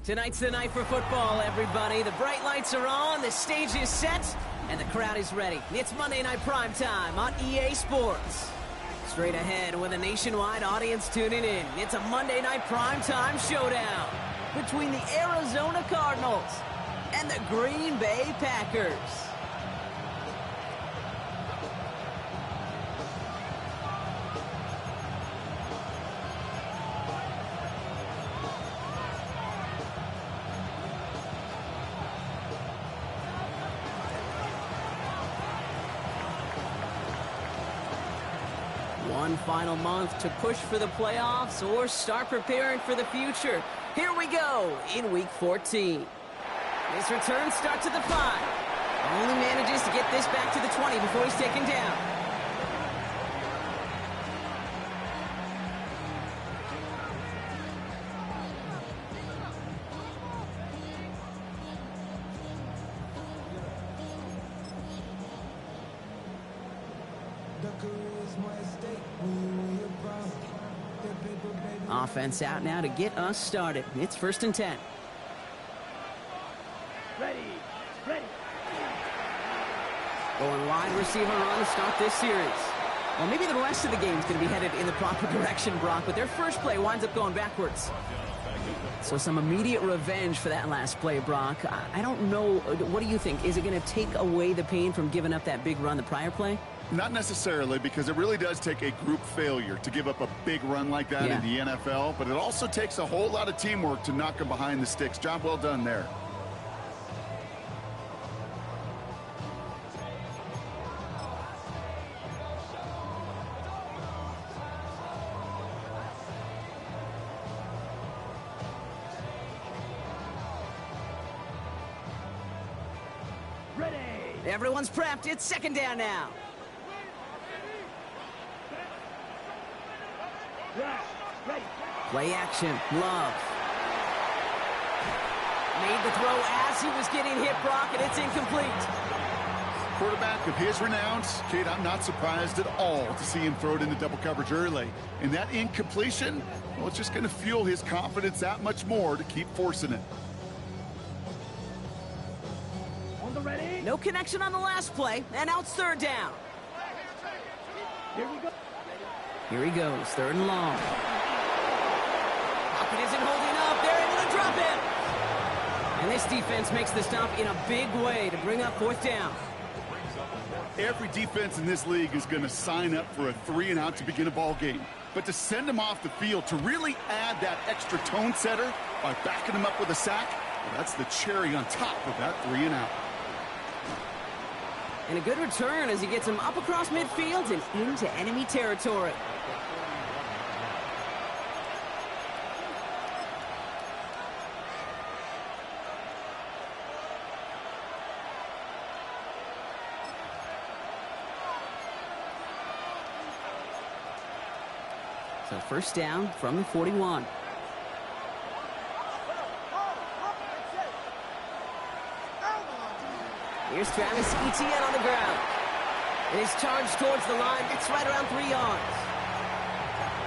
Tonight's the night for football, everybody. The bright lights are on, the stage is set, and the crowd is ready. It's Monday Night Primetime on EA Sports. Straight ahead with a nationwide audience tuning in. It's a Monday Night Primetime showdown between the Arizona Cardinals and the Green Bay Packers. One final month to push for the playoffs or start preparing for the future. Here we go in Week 14. His return starts at the 5. Only manages to get this back to the 20 before he's taken down. Offense out now to get us started. It's 1st and 10. Ready. Going wide receiver run to start this series. Well, maybe the rest of the game is going to be headed in the proper direction, Brock, but their first play winds up going backwards. So some immediate revenge for that last play, Brock. I don't know. What do you think? Is it going to take away the pain from giving up that big run the prior play? Not necessarily, because it really does take a group failure to give up a big run like that in the NFL, but it also takes a whole lot of teamwork to knock them behind the sticks. Job well done there. Ready. Everyone's prepped. It's 2nd down now. Ready. Play action. Love. Made the throw as he was getting hit, Brock, and it's incomplete. Quarterback of his renown, Kate, I'm not surprised at all to see him throw it into double coverage early. And that incompletion, well, it's just going to fuel his confidence that much more to keep forcing it. On the ready. No connection on the last play, and now it's 3rd down. Here we go. Here he goes, 3rd and long. Pocket isn't holding up. They're able to drop it. And this defense makes the stop in a big way to bring up 4th down. Every defense in this league is going to sign up for a 3-and-out to begin a ball game. But to send them off the field, to really add that extra tone setter by backing them up with a sack, well, that's the cherry on top of that 3-and-out. And a good return as he gets him up across midfield and into enemy territory. So 1st down from the 41. Here's Travis Etienne on the ground. And his charge towards the line. It's right around 3 yards.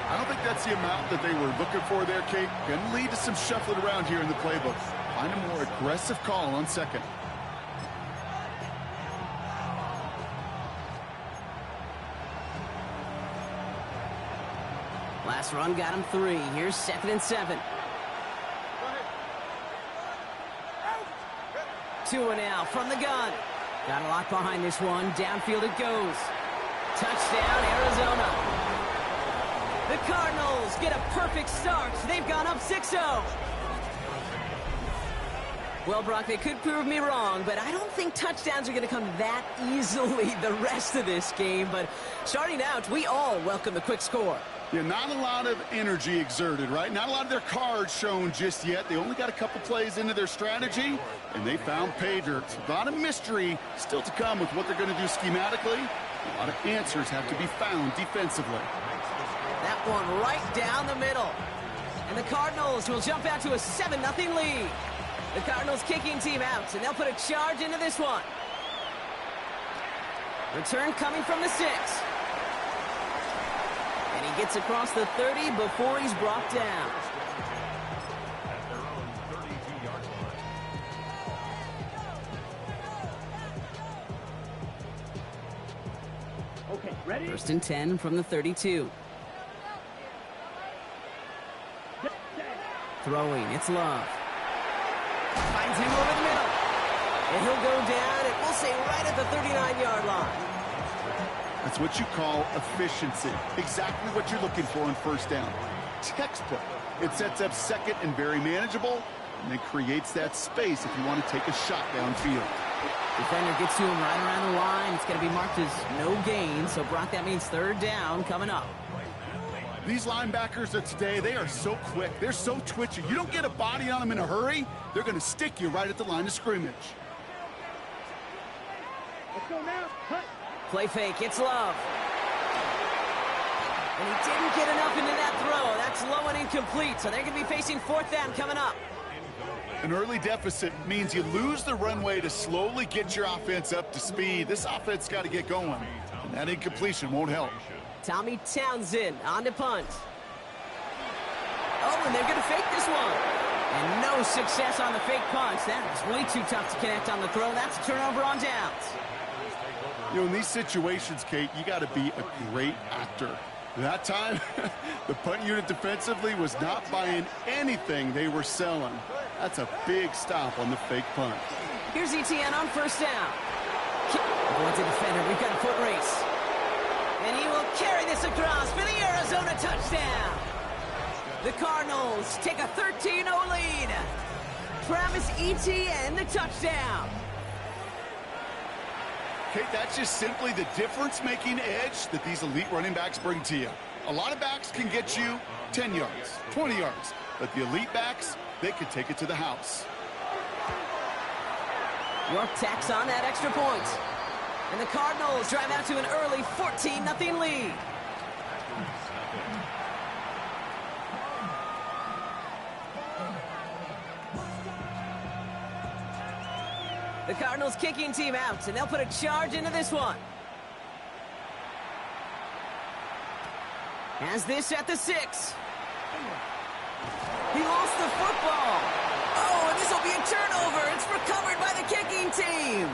I don't think that's the amount that they were looking for there, Kate. Going to lead to some shuffling around here in the playbook. Find a more aggressive call on 2nd. Last run got him 3. Here's 2nd and 7. 2 now from the gun. Got a lot behind this one. Downfield it goes. Touchdown, Arizona. The Cardinals get a perfect start. They've gone up 6-0. Well, Brock, they could prove me wrong, but I don't think touchdowns are going to come that easily the rest of this game. But starting out, we all welcome the quick score. Yeah, not a lot of energy exerted, right? Not a lot of their cards shown just yet. They only got a couple plays into their strategy, and they found pay dirt. A lot of mystery still to come with what they're going to do schematically. A lot of answers have to be found defensively. That one right down the middle. And the Cardinals will jump out to a 7-0 lead. The Cardinals kicking team out, and they'll put a charge into this one. Return coming from the 6. And he gets across the 30 before he's brought down. At their own 32 Ready? First and 10 from the 32. Throwing, it's Love. Finds him over the middle. And he'll go down, and we'll say right at the 39-yard line. That's what you call efficiency. Exactly what you're looking for in first down. Textbook. It sets up second and very manageable, and then creates that space if you want to take a shot downfield. Defender gets to him right around the line. It's going to be marked as no gain, so Brock, that means third down coming up. These linebackers of today, they are so quick. They're so twitchy. You don't get a body on them in a hurry, they're going to stick you right at the line of scrimmage. Let's go now. Cut. Play fake, it's Love. And he didn't get enough into that throw. That's low and incomplete, so they're going to be facing fourth down coming up. An early deficit means you lose the runway to slowly get your offense up to speed. This offense got to get going, and that incompletion won't help. Tommy Townsend on to punt. Oh, and they're going to fake this one. And no success on the fake punt. That was way too tough to connect on the throw. That's a turnover on downs. You know, in these situations, Kate, you got to be a great actor. That time, the punt unit defensively was not buying anything they were selling. That's a big stop on the fake punt. Here's ETN on first down. Avoids a defender. We've got a foot race. And he will carry this across for the Arizona touchdown. The Cardinals take a 13-0 lead. Travis Etienne, the touchdown. Kate, that's just simply the difference-making edge that these elite running backs bring to you. A lot of backs can get you 10 yards, 20 yards, but the elite backs, they can take it to the house. York tacks on that extra point. And the Cardinals drive out to an early 14-0 lead. The Cardinals kicking team out, and they'll put a charge into this one. Has this at the 6. He lost the football. Oh, and this will be a turnover. It's recovered by the kicking team.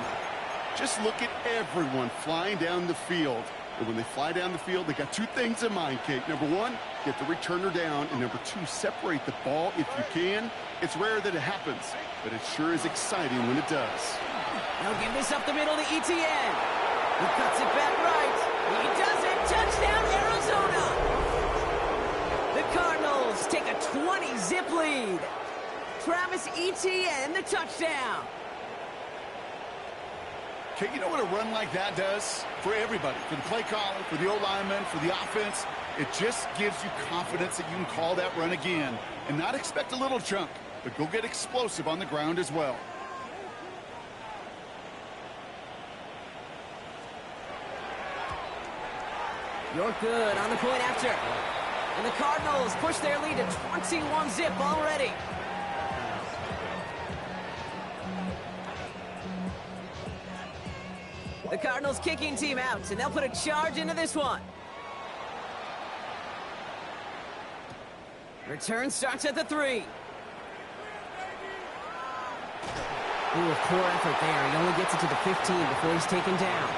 Just look at everyone flying down the field. And when they fly down the field, they got two things in mind, Kate. Number one, get the returner down. And number two, separate the ball if you can. It's rare that it happens, but it sure is exciting when it does. They'll give this up the middle to ETN. He cuts it back right. He does it. Touchdown, Arizona. The Cardinals take a 20-zip lead. Travis Etienne, the touchdown. Okay, you know what a run like that does for everybody, for the play caller, for the O-lineman, for the offense? It just gives you confidence that you can call that run again and not expect a little chunk, but go get explosive on the ground as well. You're good on the point after. And the Cardinals push their lead to 21-zip already. The Cardinals kicking team out, and they'll put a charge into this one. Return starts at the 3. Ooh, a poor effort there. He only gets it to the 15 before he's taken down.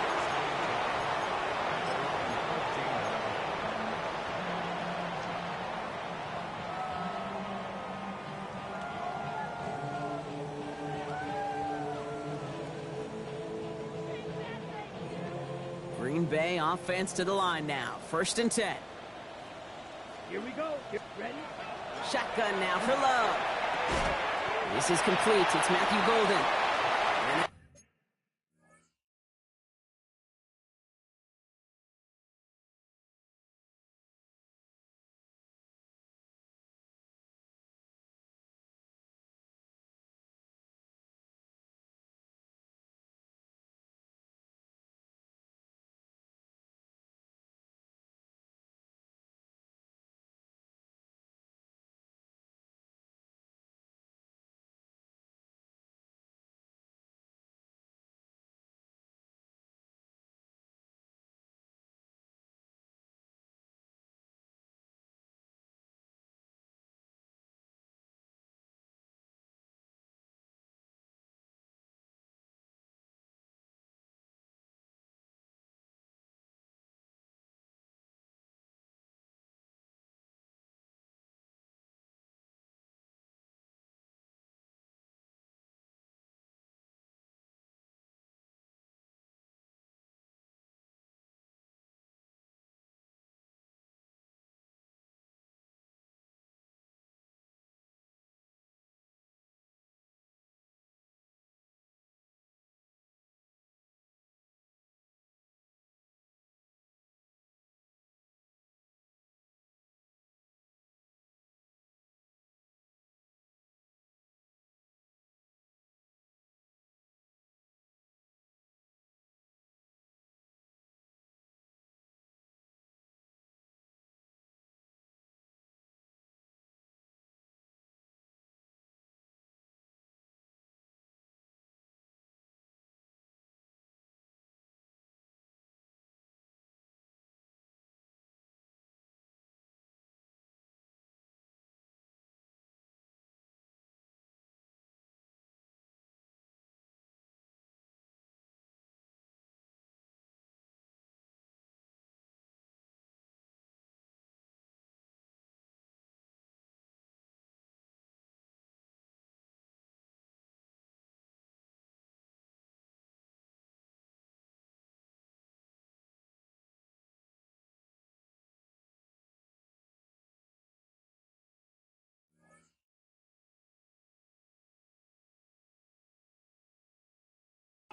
Green Bay offense to the line now. First and 10. Here we go. Get ready. Shotgun now for Love. This is complete. It's Matthew Golden.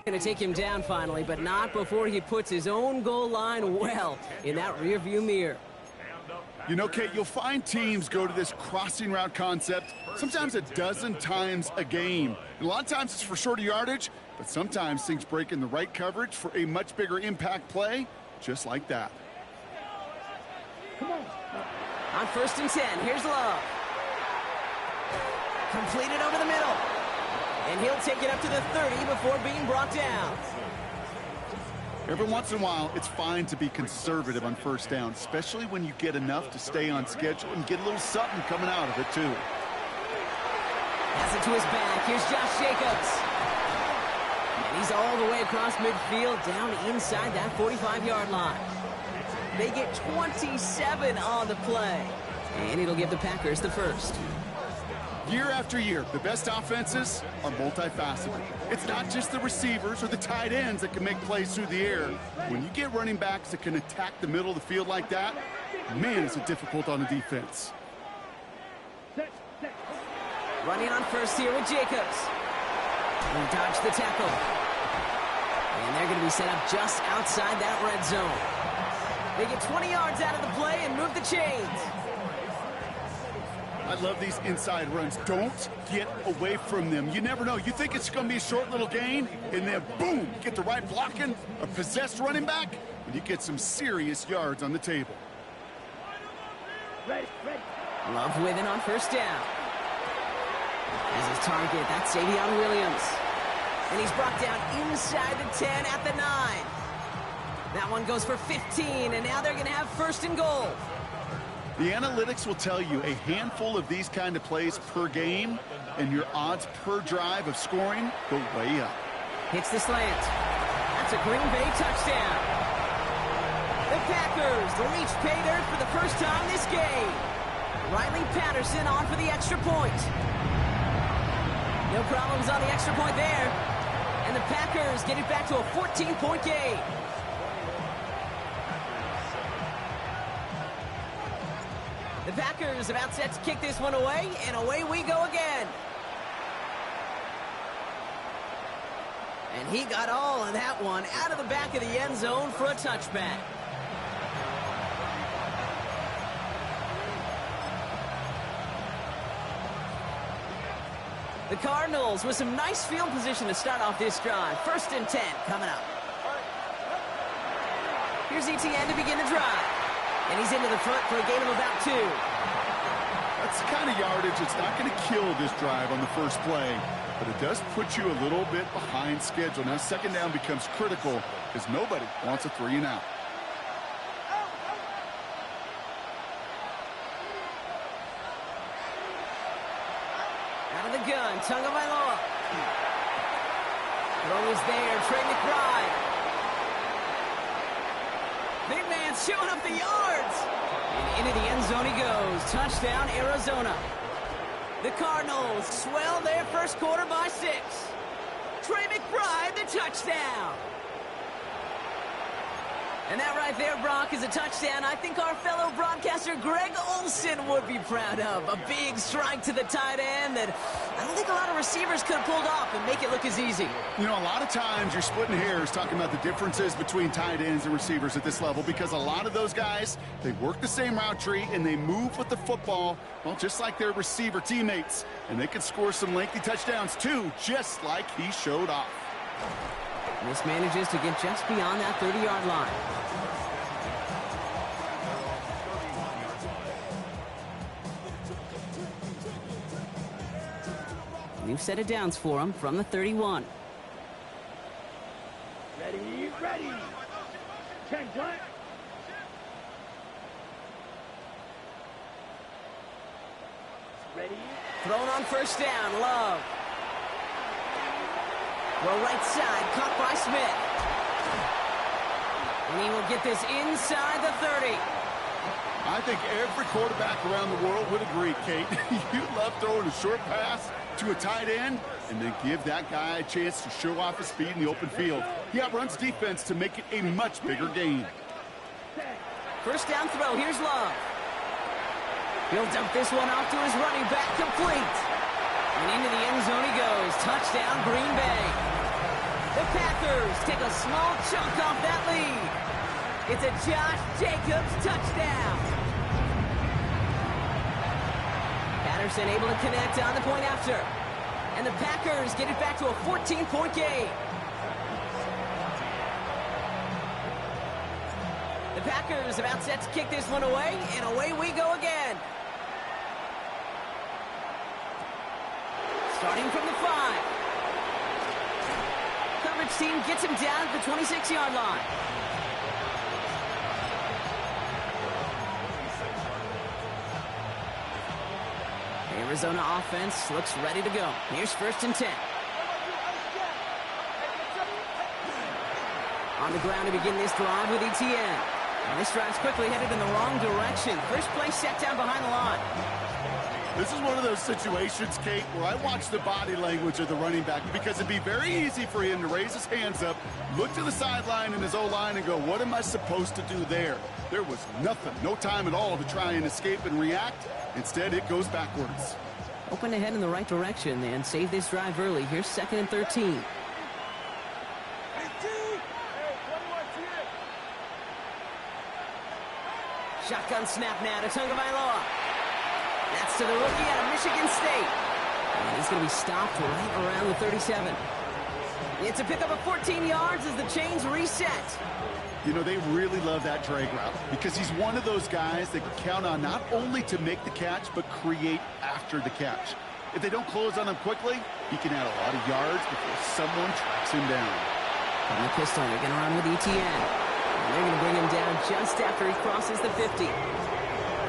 Going to take him down finally, but not before he puts his own goal line well in that rearview mirror. You know, Kate, you'll find teams go to this crossing route concept sometimes a dozen times a game. And a lot of times it's for shorter yardage, but sometimes things break in the right coverage for a much bigger impact play, just like that. Come on. On 1st and 10, here's Love. Completed over the middle. And he'll take it up to the 30 before being brought down. Every once in a while, it's fine to be conservative on 1st down, especially when you get enough to stay on schedule and get a little something coming out of it, too. Pass it to his back. Here's Josh Jacobs. And he's all the way across midfield, down inside that 45-yard line. They get 27 on the play. And it'll give the Packers the first. Year after year, the best offenses are multifaceted. It's not just the receivers or the tight ends that can make plays through the air. When you get running backs that can attack the middle of the field like that, man, is it difficult on the defense. Running on 1st here with Jacobs. He dodged the tackle. And they're going to be set up just outside that red zone. They get 20 yards out of the play and move the chains. I love these inside runs. Don't get away from them. You never know. You think it's going to be a short little gain, and then boom, get the right blocking, a possessed running back, and you get some serious yards on the table. Ready. Love with it on 1st down. As his target, that's Savion Williams. And he's brought down inside the 10 at the 9. That one goes for 15, and now they're going to have 1st and goal. The analytics will tell you a handful of these kind of plays per game, and your odds per drive of scoring go way up. Hits the slant. That's a Green Bay touchdown. The Packers reach pay dirt for the first time this game. Riley Patterson on for the extra point. No problems on the extra point there. And the Packers get it back to a 14-point game. The Packers about set to kick this one away, and away we go again. And he got all of that one out of the back of the end zone for a touchback. The Cardinals with some nice field position to start off this drive. 1st and 10 coming up. Here's ETN to begin the drive. And he's into the front for a gain of about 2. That's the kind of yardage that's not going to kill this drive on the first play, but it does put you a little bit behind schedule. Now 2nd down becomes critical because nobody wants a 3 and out. Out of the gun, Tagovailoa. Throw is there, Trey McBride. Big man showing up the yards. And into the end zone he goes. Touchdown, Arizona. The Cardinals swell their first quarter by 6. Trey McBride, the touchdown. And that right there, Brock, is a touchdown I think our fellow broadcaster Greg Olsen would be proud of. A big strike to the tight end that I don't think a lot of receivers could have pulled off and make it look as easy. You know, a lot of times you're splitting hairs talking about the differences between tight ends and receivers at this level because a lot of those guys, they work the same route tree and they move with the football, well, just like their receiver teammates. And they can score some lengthy touchdowns too, just like he showed off. This manages to get just beyond that 30-yard line. New set of downs for him from the 31. Ready. 10 black. Ready. Thrown on 1st down, Love. Well, right side, caught by Smith. And he will get this inside the 30. I think every quarterback around the world would agree, Kate. You love throwing a short pass to a tight end and then give that guy a chance to show off his speed in the open field. He outruns defense to make it a much bigger gain. 1st down throw, here's Love. He'll dump this one off to his running back, complete. And into the end zone he goes. Touchdown, Green Bay. The Packers take a small chunk off that lead. It's a Josh Jacobs touchdown. Patterson able to connect on the point after. And the Packers get it back to a 14-point game. The Packers about set to kick this one away, and away we go again. Starting from the 5. Coverage team gets him down at the 26-yard line. Arizona offense looks ready to go. Here's 1st and 10. On the ground to begin this drive with ETN. And this drive's quickly headed in the wrong direction. First play set down behind the line. This is one of those situations, Kate, where I watch the body language of the running back because it'd be very easy for him to raise his hands up, look to the sideline in his O-line and go, what am I supposed to do there? There was nothing, no time at all to try and escape and react. Instead, it goes backwards. Open ahead in the right direction and save this drive early. Here's 2nd and 13. Shotgun snap now to Tagovailoa. That's to the rookie out of Michigan State. And he's going to be stopped right around the 37. It's a pickup of 14 yards as the chains reset. You know, they really love that drag route because he's one of those guys that can count on not only to make the catch, but create after the catch. If they don't close on him quickly, he can add a lot of yards before someone tracks him down. And the pistol, they're going to run with ETN. And they're going to bring him down just after he crosses the 50.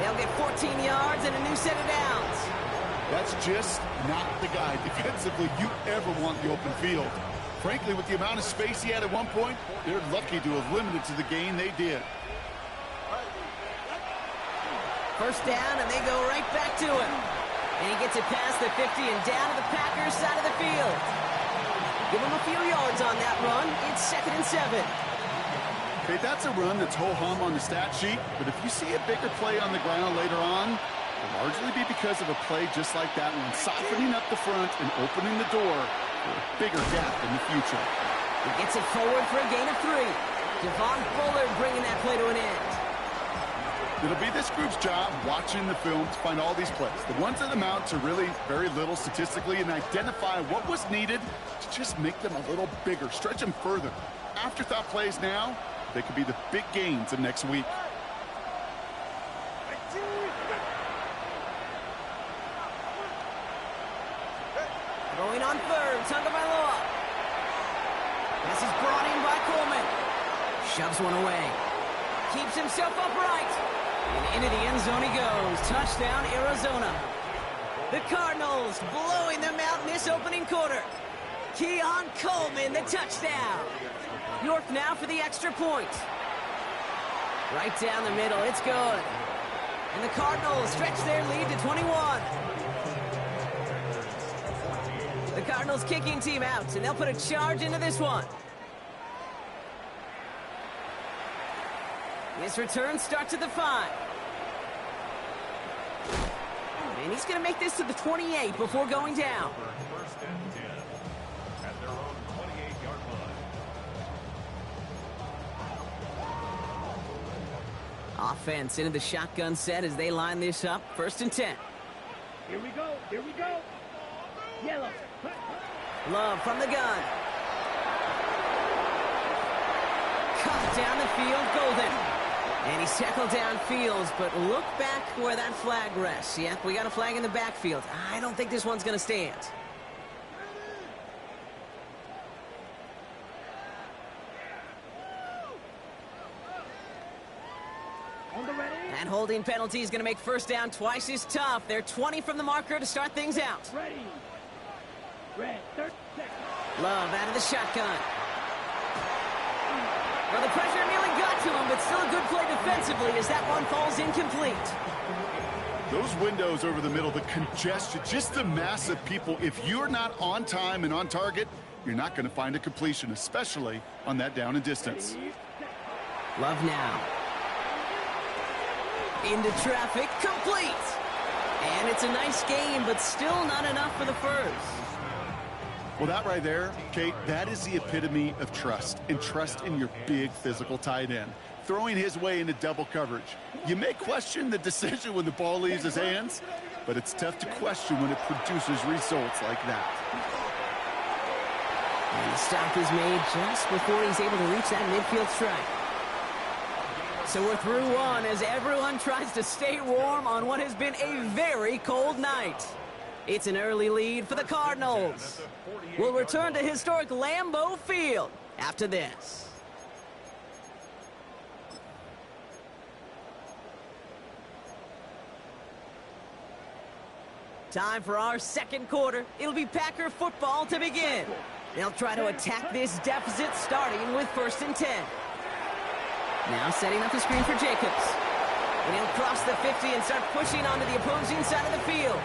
They'll get 14 yards and a new set of downs. That's just not the guy defensively you ever want the open field. Frankly, with the amount of space he had at one point, they're lucky to have limited to the gain they did. First down, and they go right back to him. And he gets it past the 50 and down to the Packers side of the field. Give him a few yards on that run. It's 2nd and 7. Okay, that's a run that's ho-hum on the stat sheet, but if you see a bigger play on the ground later on, it'll largely be because of a play just like that one, softening up the front and opening the door for a bigger gap in the future. He gets it forward for a gain of 3. Devon Bullard bringing that play to an end. It'll be this group's job watching the film to find all these plays. The ones that amount to really very little statistically and identify what was needed to just make them a little bigger, stretch them further. Afterthought plays now, they could be the big gains of next week. Going on 3rd, Tagovailoa. This is brought in by Coleman. Shoves one away. Keeps himself upright. And into the end zone he goes. Touchdown, Arizona. The Cardinals blowing them out in this opening quarter. Keon Coleman, the touchdown. York now for the extra point. Right down the middle, it's good. And the Cardinals stretch their lead to 21. The Cardinals kicking team out, and they'll put a charge into this one. His return starts at the 5. And he's going to make this to the 28 before going down. First and 10 at their own 28-yard line. Offense into the shotgun set as they line this up. 1st and 10. Here we go. Here we go. Yellow. Love from the gun. Cut down the field, Golden. And he's tackled downfield, but look back where that flag rests. Yep, we got a flag in the backfield. I don't think this one's going to stand. On the ready. And holding penalty is going to make first down twice as tough. They're 20 from the marker to start things out. Ready. Red. 30 seconds. Love out of the shotgun. Well, the pressure nearly got to him, but still a good play defensively as that one falls incomplete. Those windows over the middle, the congestion, just the mass of people. If you're not on time and on target, you're not going to find a completion, especially on that down and distance. Love now. Into traffic, complete. And it's a nice game, but still not enough for the first. Well, that right there, Kate, that is the epitome of trust, and trust in your big physical tight end. Throwing his way into double coverage. You may question the decision when the ball leaves his hands, but it's tough to question when it produces results like that. And the stop is made just before he's able to reach that midfield strike. So we're through one as everyone tries to stay warm on what has been a very cold night. It's an early lead for the Cardinals. We'll return to historic Lambeau Field after this. Time for our second quarter. It'll be Packer football to begin. They'll try to attack this deficit starting with 1st and 10. Now setting up the screen for Jacobs. And he'll cross the 50 and start pushing onto the opposing side of the field.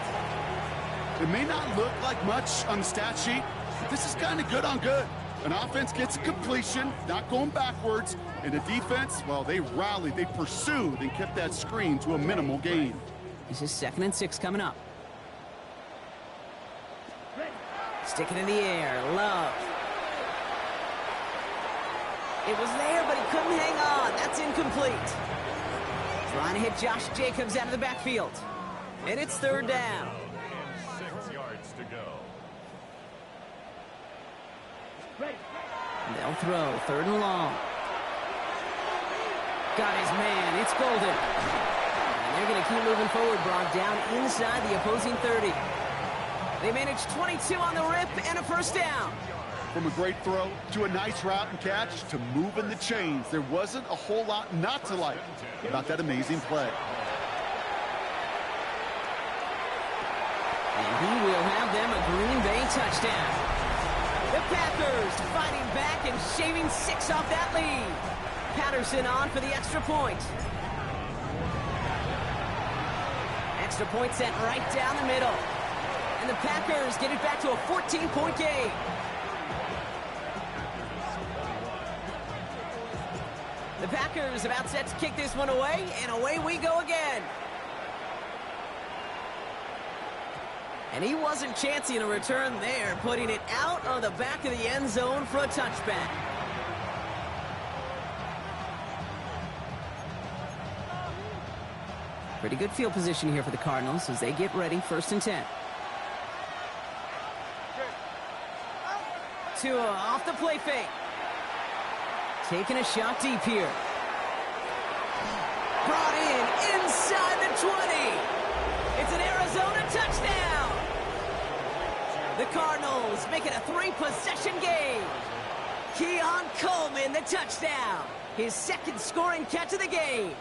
It may not look like much on the stat sheet, but this is kind of good on good. An offense gets a completion, not going backwards, and the defense, well, they rallied, they pursued, and kept that screen to a minimal gain. This is 2nd and 6 coming up. Stick it in the air, Love. It was there, but he couldn't hang on. That's incomplete. Trying to hit Josh Jacobs out of the backfield. And it's 3rd down. 6 yards to go. They'll throw 3rd and long. Got his man. It's Golden. And they're going to keep moving forward. Brought down inside the opposing 30. They managed 22 on the rip and a 1st down. From a great throw to a nice route and catch to moving the chains, there wasn't a whole lot not to like about that amazing play. And he will have them a Green Bay touchdown. The Packers fighting back and shaving 6 off that lead. Patterson on for the extra point. Extra point sent right down the middle. And the Packers get it back to a 14-point game. The Packers about set to kick this one away, and away we go again. And he wasn't chancing a return there, putting it out on the back of the end zone for a touchback. Pretty good field position here for the Cardinals as they get ready, 1st and 10. Tua off the play fake. Taking a shot deep here. Brought in inside the 20. It's an Arizona touchdown. The Cardinals make it a 3-possession game. Keon Coleman, the touchdown. His 2nd scoring catch of the game.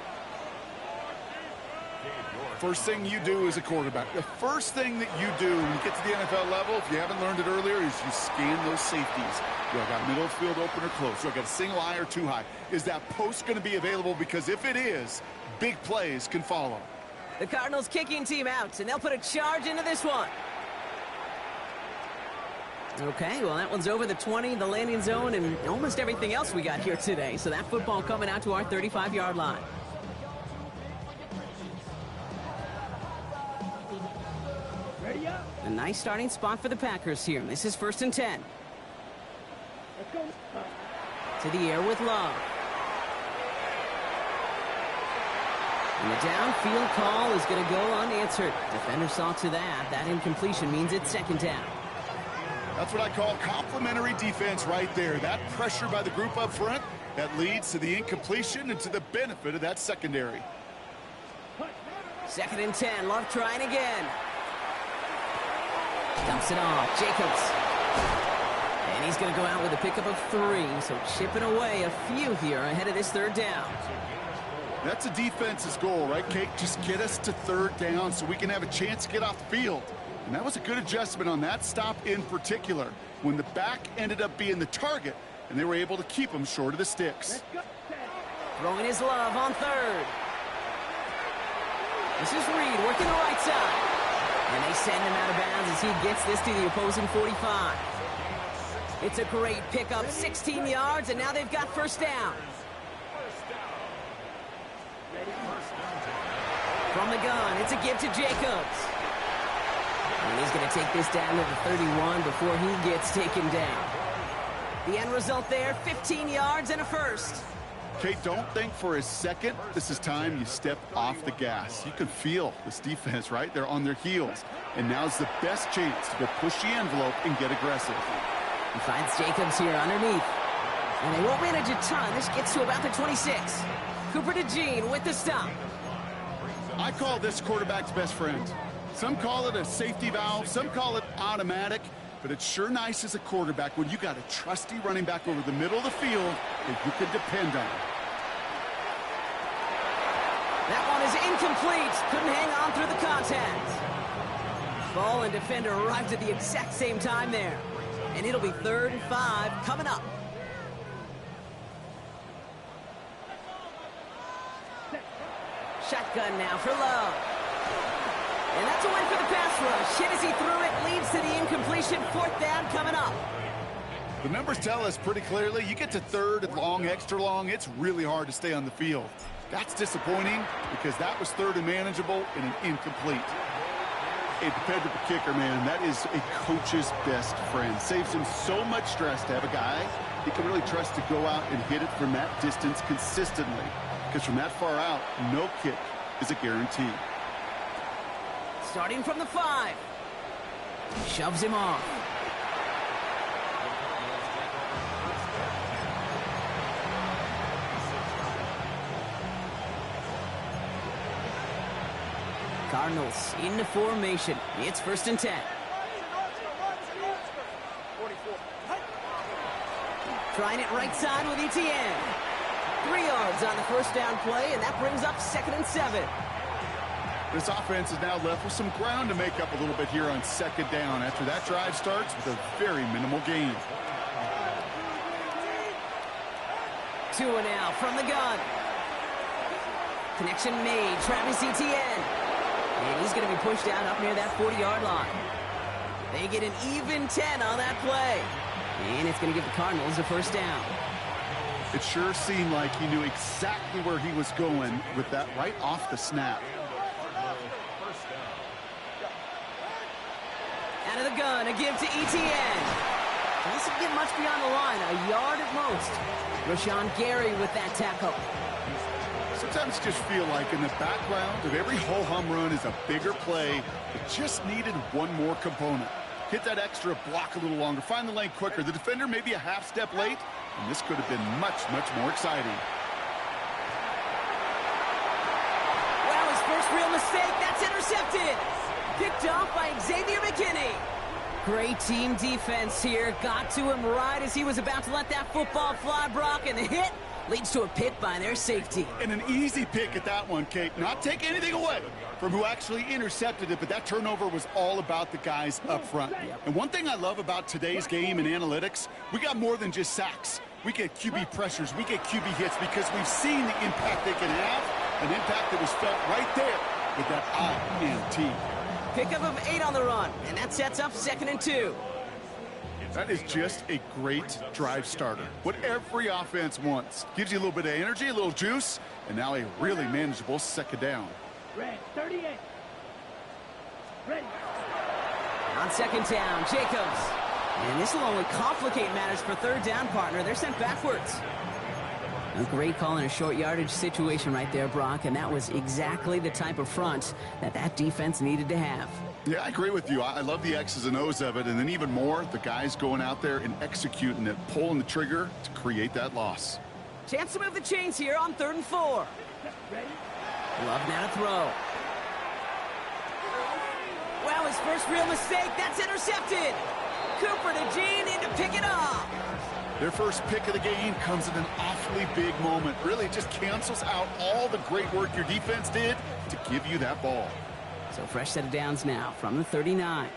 First thing you do as a quarterback, the first thing that you do when you get to the NFL level, if you haven't learned it earlier, is you scan those safeties. Do I got middle field open or close? Do I got a single high or 2 high? Is that post going to be available? Because if it is, big plays can follow. The Cardinals kicking team out, and they'll put a charge into this one. Okay, well, that one's over the 20, the landing zone, and almost everything else we got here today. So that football coming out to our 35-yard line. A nice starting spot for the Packers here. This is 1st and 10. Let's go. To the air with Love. And the downfield call is going to go unanswered. Defender saw to that. That incompletion means it's 2nd down. That's what I call complimentary defense right there. That pressure by the group up front, that leads to the incompletion and to the benefit of that secondary. 2nd and 10. Love trying again. Dumps it off. Jacobs. And he's going to go out with a pickup of 3. So chipping away a few here ahead of this 3rd down. That's a defense's goal, right, Kate? Just get us to 3rd down so we can have a chance to get off the field. And that was a good adjustment on that stop in particular, when the back ended up being the target, and they were able to keep him short of the sticks. Throwing his Love on 3rd. This is Reed working the right side. And they send him out of bounds as he gets this to the opposing 45. It's a great pickup, 16 yards, and now they've got 1st down. From the gun, it's a give to Jacobs. And he's going to take this down to the 31 before he gets taken down. The end result there, 15 yards and a first. Kate, don't think for a second this is time you step off the gas. You can feel this defense, right? They're on their heels. And now's the best chance to go push the envelope and get aggressive. He finds Jacobs here underneath. And they won't manage a ton. This gets to about the 26. Cooper to Jean with the stop. I call this quarterback's best friend. Some call it a safety valve, some call it automatic, but it's sure nice as a quarterback when you got a trusty running back over the middle of the field that you can depend on. That one is incomplete. Couldn't hang on through the contact. Ball and defender arrived at the exact same time there. And it'll be 3rd and 5 coming up. Shotgun now for Love. And that's a win for the pass rush. Hit as he threw it, leads to the incompletion. 4th down coming up. The numbers tell us pretty clearly, you get to 3rd and long, extra long, it's really hard to stay on the field. That's disappointing because that was 3rd and manageable and an incomplete. A dependable kicker, man, that is a coach's best friend. Saves him so much stress to have a guy he can really trust to go out and hit it from that distance consistently. Because from that far out, no kick is a guarantee. Starting from the 5. Shoves him off. Cardinals into formation. It's 1st and 10. Trying it right side with Etienne. 3 yards on the 1st down play, and that brings up 2nd and 7. This offense is now left with some ground to make up a little bit here on 2nd down after that drive starts with a very minimal gain. 2 and out from the gun. Connection made. Travis Etienne. And he's going to be pushed down up near that 40-yard line. They get an even 10 on that play. And it's going to give the Cardinals a 1st down. It sure seemed like he knew exactly where he was going with that right off the snap. Out of the gun, a give to Etienne. Doesn't get much beyond the line, a yard at most. Rashawn Gary with that tackle. Sometimes you just feel like in the background of every ho-hum run is a bigger play that just needed one more component. Hit that extra block a little longer, find the lane quicker. The defender maybe a half step late, and this could have been much, much more exciting. Well, his first real mistake, that's intercepted. Picked off by Xavier McKinney. Great team defense here. Got to him right as he was about to let that football fly, Brock, and the hit leads to a pick by their safety. And an easy pick at that one, Kate. Not taking anything away from who actually intercepted it, but that turnover was all about the guys up front. And one thing I love about today's game and analytics, we got more than just sacks. We get QB pressures, we get QB hits because we've seen the impact they can have, an impact that was felt right there with that INT. Pickup of 8 on the run, and that sets up 2nd and 2. That is just a great drive starter. What every offense wants. Gives you a little bit of energy, a little juice, and now a really manageable 2nd down. Red, 38. Ready. On 2nd down, Jacobs. And this will only complicate matters for 3rd down, partner. They're sent backwards. A great call in a short yardage situation right there, Brock, and that was exactly the type of front that defense needed to have. Yeah, I agree with you. I love the X's and O's of it, and then even more, the guys going out there and executing it, pulling the trigger to create that loss. Chance to move the chains here on 3rd and 4. Ready. Love now to throw. Well, his first real mistake, that's intercepted. Cooper to Jean in to pick it up. Their first pick of the game comes at an awfully big moment. Really, it just cancels out all the great work your defense did to give you that ball. So fresh set of downs now from the 39.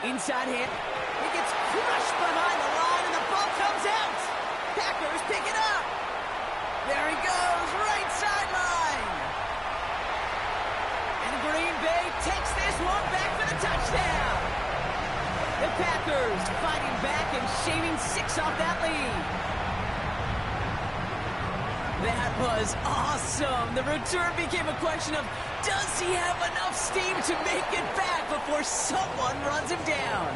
Inside hit. He gets crushed behind the line, and the ball comes out. Packers pick it up. There he goes, right sideline. And Green Bay takes this one back for the touchdown. The Packers fighting back and shaving 6 off that lead. That was awesome. The return became a question of Does he have enough steam to make it back before someone runs him down?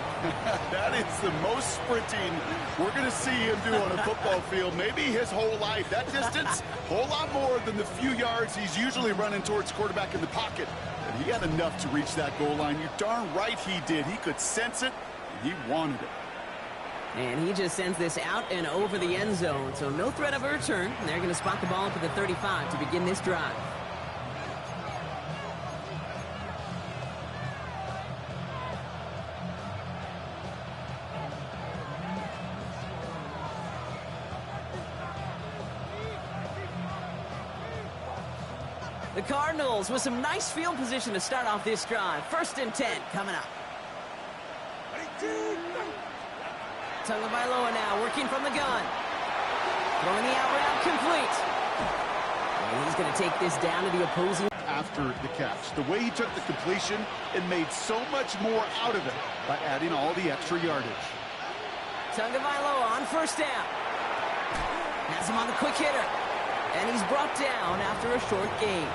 That is the most sprinting we're going to see him do on a football field. Maybe his whole life. That distance, a whole lot more than the few yards he's usually running towards quarterback in the pocket. And he had enough to reach that goal line. You're darn right he did. He could sense it, and he wanted it. And he just sends this out and over the end zone, so no threat of a return. And they're going to spot the ball up at the 35 to begin this drive. The Cardinals with some nice field position to start off this drive. 1st and 10 coming up. Tagovailoa now working from the gun. Throwing the out route complete. And he's going to take this down to the opposing. After the catch, the way he took the completion and made so much more out of it by adding all the extra yardage. Tagovailoa on 1st down. Has him on the quick hitter. And he's brought down after a short gain.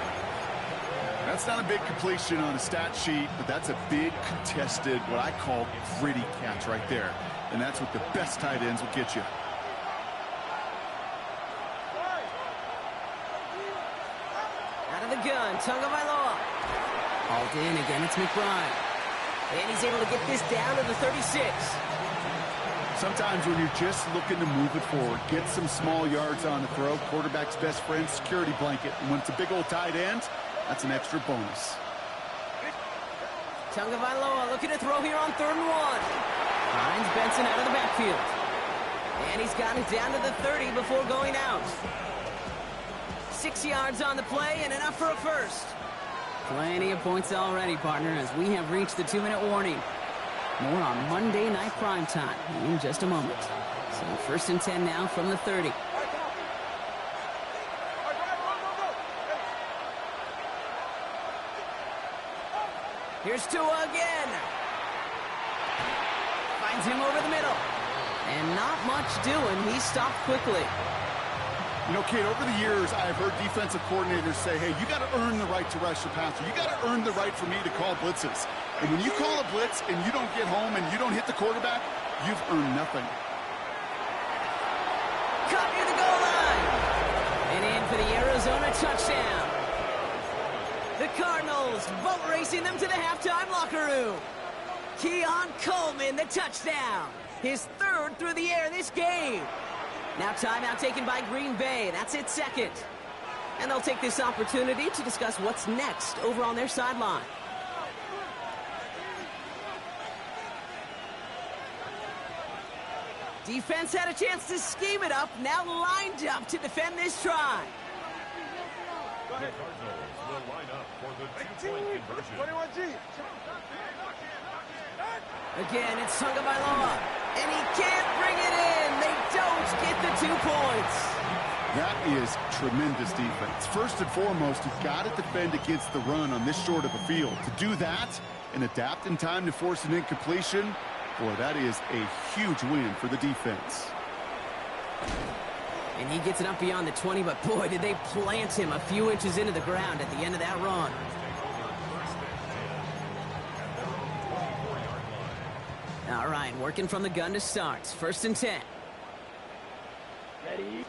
That's not a big completion on a stat sheet, but that's a big contested, what I call gritty catch right there. And that's what the best tight ends will get you. Out of the gun, Tagovailoa. Hauled in again, it's McBride. And he's able to get this down to the 36. Sometimes when you're just looking to move it forward, get some small yards on the throw, quarterback's best friend, security blanket. And when it's a big old tight end, that's an extra bonus. Tagovailoa looking to throw here on 3rd and 1. Finds Benson out of the backfield. And he's got it down to the 30 before going out. 6 yards on the play and enough for a first. Plenty of points already, partner, as we have reached the 2-minute warning. More on Monday Night Primetime in just a moment. So 1st and 10 now from the 30. Here's Tua again. Finds him over the middle. And not much doing. He stopped quickly. You know, Kate, over the years, I've heard defensive coordinators say, hey, you got to earn the right to rush the passer. You got to earn the right for me to call blitzes. And when you call a blitz and you don't get home and you don't hit the quarterback, you've earned nothing. Caught near the goal line. And in for the Arizona touchdown. The Cardinals boat racing them to the halftime locker room. Keon Coleman, the touchdown. His 3rd through the air this game. Now timeout taken by Green Bay. That's its 2nd. And they'll take this opportunity to discuss what's next over on their sideline. Defense had a chance to scheme it up, now lined up to defend this try. The Cardinals will line up for the 2-point conversion. Again, it's Tagovailoa, and he can't bring it in. They don't get the 2 points. That is tremendous defense. First and foremost, you've got to defend against the run on this short of a field. To do that and adapt in time to force an incompletion, boy, that is a huge win for the defense. And he gets it up beyond the 20, but boy, did they plant him a few inches into the ground at the end of that run. All right, working from the gun to start. 1st and 10. Ready?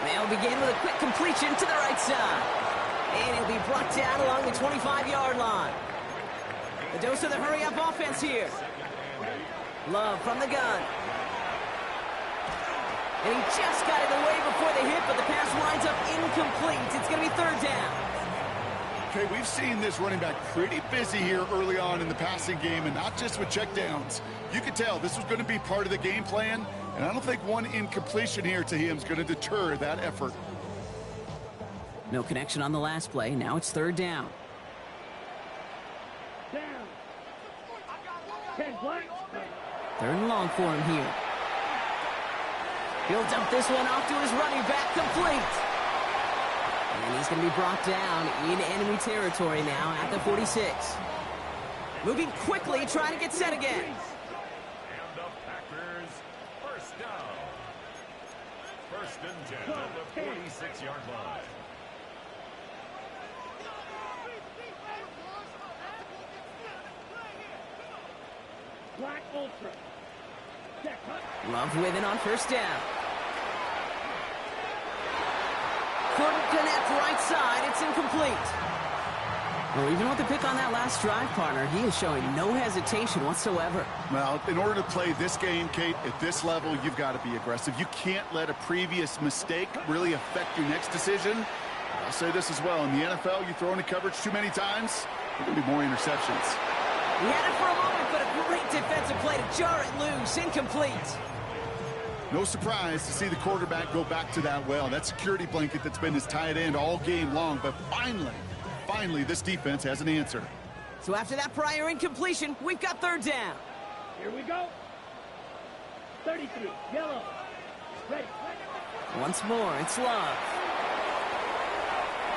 They'll begin with a quick completion to the right side. And he'll be brought down along the 25-yard line. The dose of the hurry-up offense here. Love from the gun. And he just got it away before the hit, but the pass winds up incomplete. It's going to be 3rd down. Okay, we've seen this running back pretty busy here early on in the passing game, and not just with checkdowns. You could tell this was going to be part of the game plan, and I don't think one incompletion here to him is going to deter that effort. No connection on the last play. Now it's 3rd down. Down. 10 blank. 3rd and long for him here. He'll dump this one off to his running back, complete. And he's going to be brought down in enemy territory now at the 46. Moving quickly, trying to get set again. And the Packers, 1st down. 1st and 10 at the 46-yard line. ultra. Check, huh? Love with it on first down. Couldn't connect right side. It's incomplete. Well, even with the pick on that last drive, partner, he is showing no hesitation whatsoever. Well, in order to play this game, Kate, at this level, you've got to be aggressive. You can't let a previous mistake really affect your next decision. I'll say this as well. In the NFL, you throw into coverage too many times, there are going to be more interceptions. He had it for a moment, but a great defensive play to jar it loose. Incomplete. No surprise to see the quarterback go back to that well. That security blanket that's been his tight end all game long, but finally, this defense has an answer. So after that prior incompletion, we've got third down. Here we go. 33, yellow. Ready. Once more, it's Love.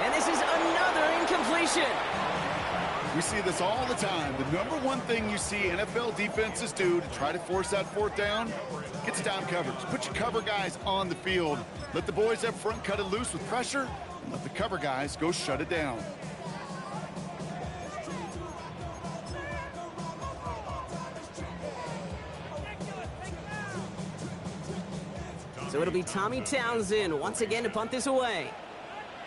And this is another incompletion. We see this all the time. The number one thing you see NFL defenses do to try to force that fourth down, gets down coverage. Put your cover guys on the field. Let the boys up front cut it loose with pressure, and let the cover guys go shut it down. So it'll be Tommy Townsend once again to punt this away.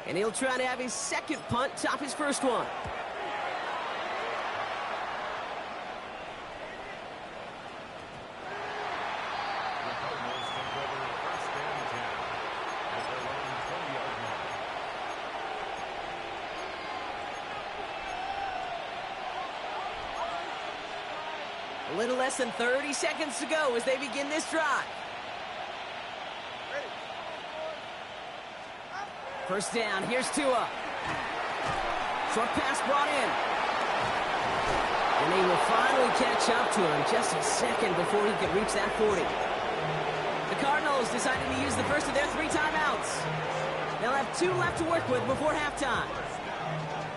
And he'll try to have his second punt top his first one. The Cardinals take over first and 10 at their own 20-yard line. A little less than 30 seconds to go as they begin this drive. First down, here's Tua. Short pass brought in. And they will finally catch up to him just a second before he could reach that 40. The Cardinals decided to use the first of their 3 timeouts. They'll have 2 left to work with before halftime.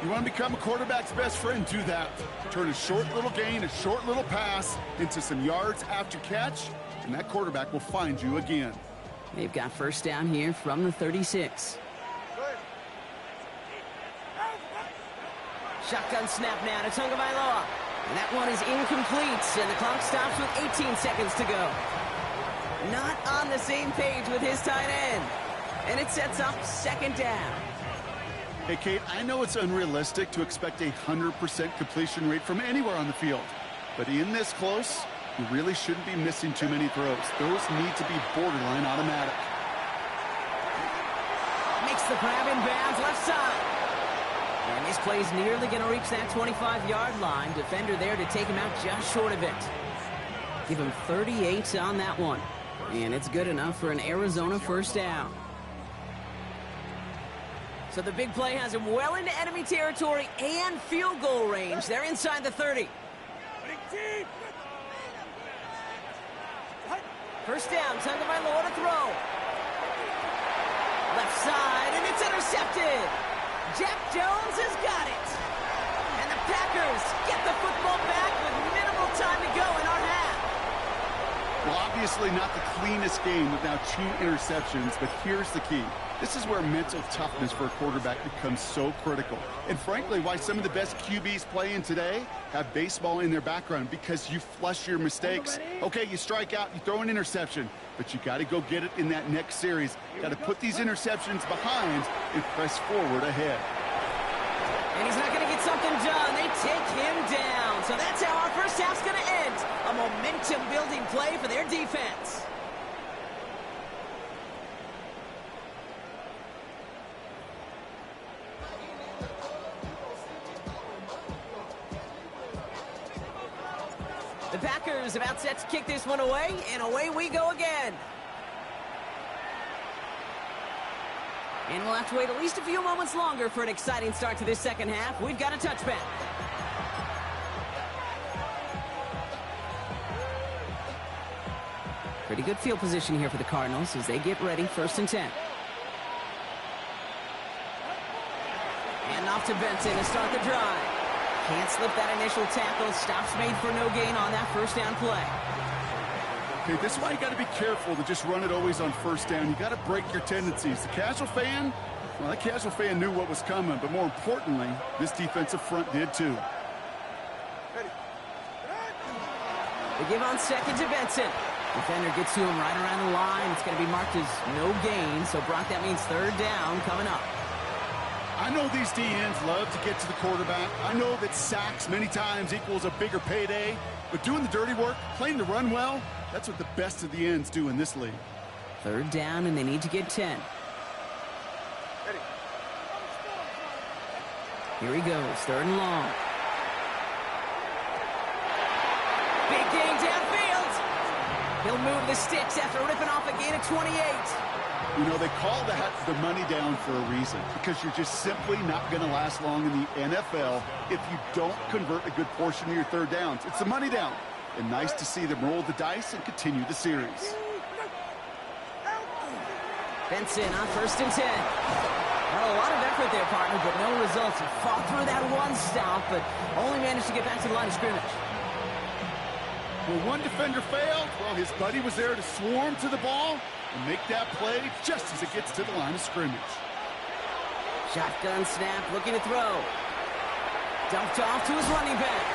You want to become a quarterback's best friend, do that. Turn a short little gain, a short little pass into some yards after catch, and that quarterback will find you again. They've got first down here from the 36. Shotgun snap now to Tagovailoa. And that one is incomplete, and the clock stops with 18 seconds to go. Not on the same page with his tight end. And it sets up second down. Hey, Kate, I know it's unrealistic to expect a 100% completion rate from anywhere on the field. But in this close, you really shouldn't be missing too many throws. Those need to be borderline automatic. Makes the grab in bounds left side. And this play's nearly going to reach that 25-yard line. Defender there to take him out just short of it. Give him 38 on that one. And it's good enough for an Arizona first down. So the big play has him well into enemy territory and field goal range. They're inside the 30. First down, Tagovailoa to throw. Left side, and it's intercepted. Jack Jones has got it. And the Packers get the football back with minimal time to go in our half. Well, obviously not the cleanest game with now 2 interceptions, but here's the key. This is where mental toughness for a quarterback becomes so critical. And frankly, why some of the best QBs playing today have baseball in their background, because you flush your mistakes. Okay, you strike out, you throw an interception, but you got to go get it in that next series. Got to put these interceptions behind and press forward ahead. And he's not going to get something done. They take him down. So that's how our first half's going to end. A momentum-building play for their defense. The Packers about set to kick this one away, and away we go again. And we'll have to wait at least a few moments longer for an exciting start to this second half. We've got a touchback. Pretty good field position here for the Cardinals as they get ready, first and 10. And off to Benson to start the drive. Can't slip that initial tackle. Stops made for no gain on that first down play. Okay, this is why you got to be careful to just run it always on first down. You got to break your tendencies. The casual fan, well, that casual fan knew what was coming, but more importantly, this defensive front did too. They give on second to Benson. Defender gets to him right around the line. It's going to be marked as no gain. So, Brock, that means third down coming up. I know these DNs love to get to the quarterback. I know that sacks many times equals a bigger payday. But doing the dirty work, playing the run well, that's what the best of the ends do in this league. Third down, and they need to get 10. Here he goes, third and long. Big gain downfield. He'll move the sticks after ripping off a gain of 28. You know, they call that the money down for a reason, because you're just simply not going to last long in the NFL if you don't convert a good portion of your third downs. It's the money down. And nice to see them roll the dice and continue the series. Benson on first and 10. Well, a lot of effort there, partner, but no results. He fought through that one stop, but only managed to get back to the line of scrimmage. Well, one defender failed. Well, his buddy was there to swarm to the ball and make that play just as it gets to the line of scrimmage. Shotgun snap, looking to throw. Dumped off to his running back.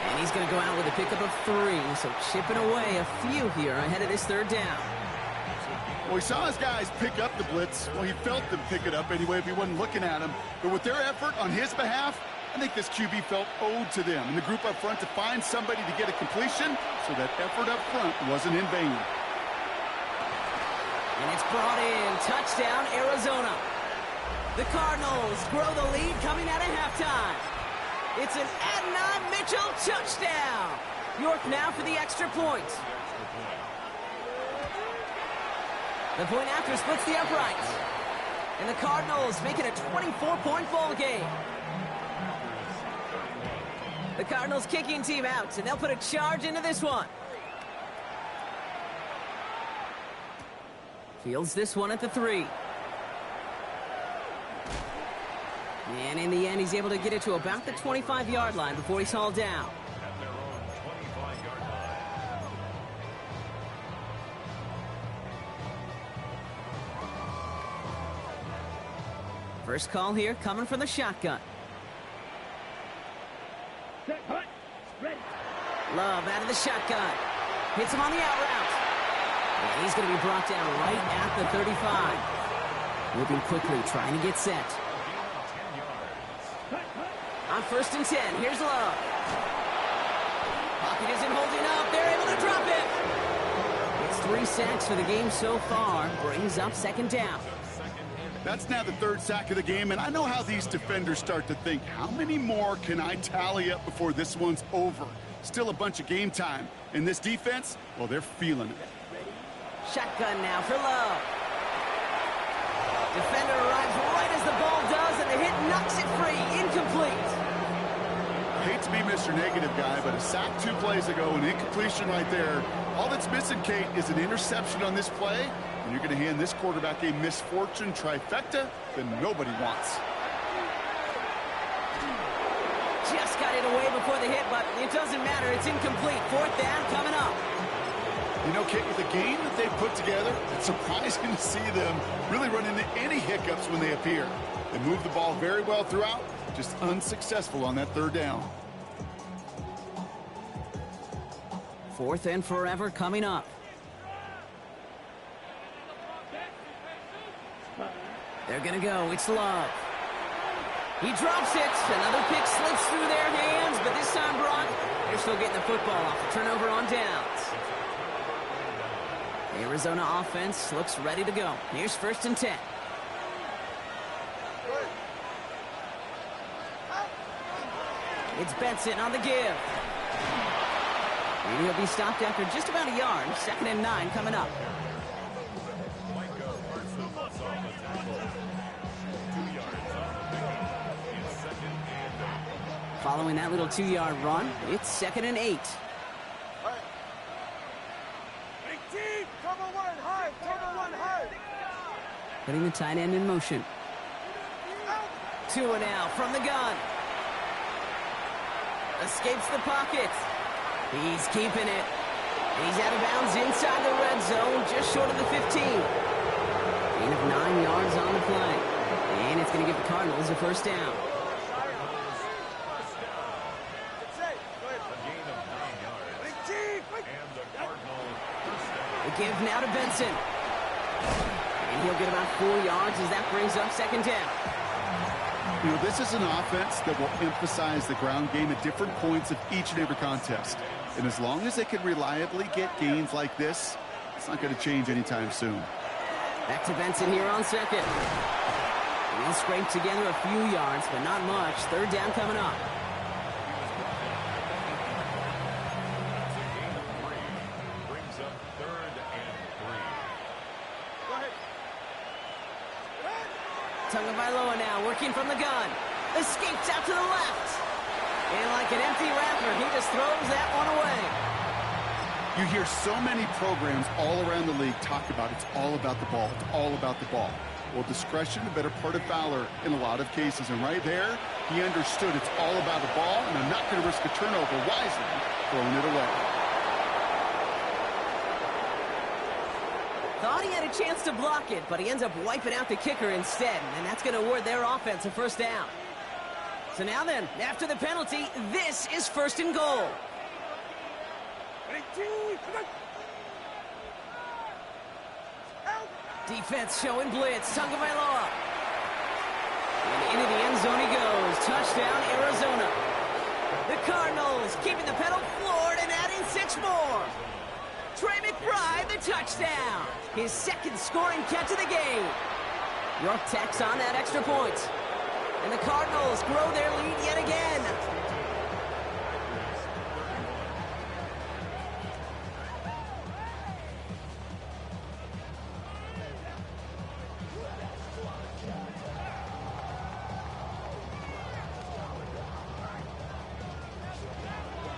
And he's going to go out with a pickup of 3, so chipping away a few here ahead of this third down. Well, he saw his guys pick up the blitz. Well, he felt them pick it up anyway if he wasn't looking at him. But with their effort on his behalf, I think this QB felt owed to them and the group up front to find somebody to get a completion, so that effort up front wasn't in vain. And it's brought in. Touchdown, Arizona. The Cardinals grow the lead coming out of halftime. It's an Adonai Mitchell touchdown. York now for the extra point. The point after splits the uprights. And the Cardinals make it a 24-point ball game. The Cardinals kicking team out, and they'll put a charge into this one. Fields this one at the 3. And in the end, he's able to get it to about the 25-yard line before he's hauled down. First call here coming from the shotgun. Set, hut, ready. Love out of the shotgun. Hits him on the out route. And he's going to be brought down right at the 35. Moving quickly, trying to get set. On first and 10, here's Love. Pocket isn't holding up. They're able to drop it. It's 3 sacks for the game so far. Brings up second down. That's now the 3rd sack of the game, and I know how these defenders start to think, how many more can I tally up before this one's over? Still a bunch of game time. And this defense, well, they're feeling it. Shotgun now for Love. Defender arrives right as the ball does, and the hit knocks it free. Incomplete. I hate to be Mr. Negative guy, but a sack 2 plays ago, an incompletion right there. All that's missing, Kate, is an interception on this play, and you're going to hand this quarterback a misfortune trifecta that nobody wants. Just got it away before the hit, but it doesn't matter. It's incomplete. 4th down coming up. You know, Kate, with the game that they've put together, it's surprising to see them really run into any hiccups when they appear. They move the ball very well throughout, just unsuccessful on that 3rd down. 4th and forever coming up. They're going to go. It's Love. He drops it. Another pick slips through their hands, but this time, Brock, they're still getting the football off the turnover on downs. The Arizona offense looks ready to go. Here's 1st and 10. It's Benson on the give. And he'll be stopped after just about a yard. 2nd and 9 coming up. Following that little 2-yard run, it's 2nd and 8. Putting the tight end in motion. 2 and out from the gun. Escapes the pocket. He's keeping it. He's out of bounds inside the red zone, just short of the 15. Gain of 9 yards on the play. And it's going to give the Cardinals a 1st down. give now to Benson. And he'll get about 4 yards as that brings up second down. You know, this is an offense that will emphasize the ground game at different points of each and every contest. And as long as they can reliably get gains like this, it's not going to change anytime soon. Back to Benson here on second. And he'll scrape together a few yards, but not much. Third down coming up. Brings up 3rd and 3. Tagovailoa now working from the gun. Escapes out to the left. And like an empty wrapper, he just throws that one away. You hear so many programs all around the league talk about it's all about the ball. It's all about the ball. Well, discretion, the better part of valor in a lot of cases. And right there, he understood it's all about the ball, and I'm not going to risk a turnover wisely, throwing it away. Thought he had a chance to block it, but he ends up wiping out the kicker instead, and that's going to award their offense a first down. So now then, after the penalty, this is 1st and goal. Defense showing blitz. Tagovailoa. And into the end zone he goes. Touchdown, Arizona. The Cardinals keeping the pedal floored and adding 6 more. Trey McBride, the touchdown. His 2nd scoring catch of the game. York tacks on that extra point. And the Cardinals grow their lead yet again.